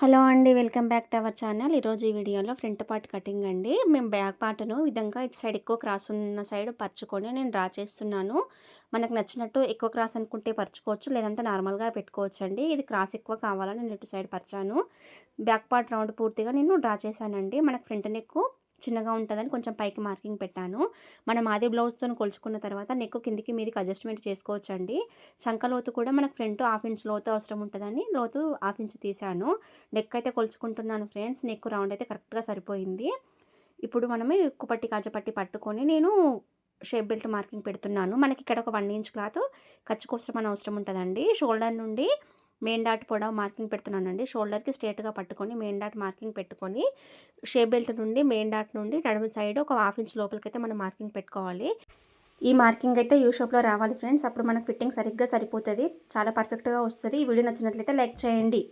Hello అండి, welcome back to our channel. ఈరోజు ఈ వీడియోలో ఫ్రంట్ పార్ట్ కటింగ్ అండి. మేము బ్యాక్ పార్ట్ను విధంగా ఇటు సైడ్ ఎక్కువ క్రాస్ ఉన్న సైడ్ పరుచుకొని నేను డ్రా చేస్తున్నాను. మనకు నచ్చినట్టు ఎక్కువ క్రాస్ అనుకుంటే పరుచుకోవచ్చు, లేదంటే నార్మల్గా పెట్టుకోవచ్చు అండి. ఇది క్రాస్ ఎక్కువ కావాలని నేను ఇటు సైడ్ పరిచాను. బ్యాక్ పార్ట్ రౌండ్ పూర్తిగా నేను డ్రా చేశానండి. మనకు ఫ్రంట్ నెక్ చిన్నగా ఉంటుందని కొంచెం పైకి మార్కింగ్ పెట్టాను. మనం ఆది బ్లౌజ్తో కొలుచుకున్న తర్వాత నెక్ కిందికి మీదికి అడ్జస్ట్మెంట్ చేసుకోవచ్చండి. చంక లోతు కూడా మనకు ఫ్రంట్ హాఫ్ ఇంచ్ లోతు అవసరం ఉంటుందని లోతు హాఫ్ ఇంచ్ తీసాను. నెక్ అయితే కొలుచుకుంటున్నాను ఫ్రెండ్స్. నెక్ రౌండ్ అయితే కరెక్ట్గా సరిపోయింది. ఇప్పుడు మనమే ఎక్కువ పట్టి కాజపట్టి పట్టుకొని నేను షేప్ బెల్ట్ మార్కింగ్ పెడుతున్నాను. మనకి ఇక్కడ ఒక 1 ఇంచ్ క్లాత్ ఖర్చు కోసం అని అవసరం ఉంటుందండి. షోల్డర్ నుండి మెయిన్ డాట్ పొడవు మార్కింగ్ పెడుతున్నానండి. షోల్డర్కి స్ట్రేట్గా పట్టుకొని మెయిన్ డాట్ మార్కింగ్ పెట్టుకొని షేప్ బెల్ట్ నుండి మెయిన్ డాట్ నుండి నడుము సైడ్ ఒక హాఫ్ ఇంచ్ లోపలికైతే మనం మార్కింగ్ పెట్టుకోవాలి. ఈ మార్కింగ్ అయితే యూ షేప్లో రావాలి ఫ్రెండ్స్. అప్పుడు మనకు ఫిట్టింగ్ సరిగ్గా సరిపోతుంది, చాలా పర్ఫెక్ట్గా వస్తుంది. ఈ వీడియో నచ్చినట్లయితే లైక్ చేయండి.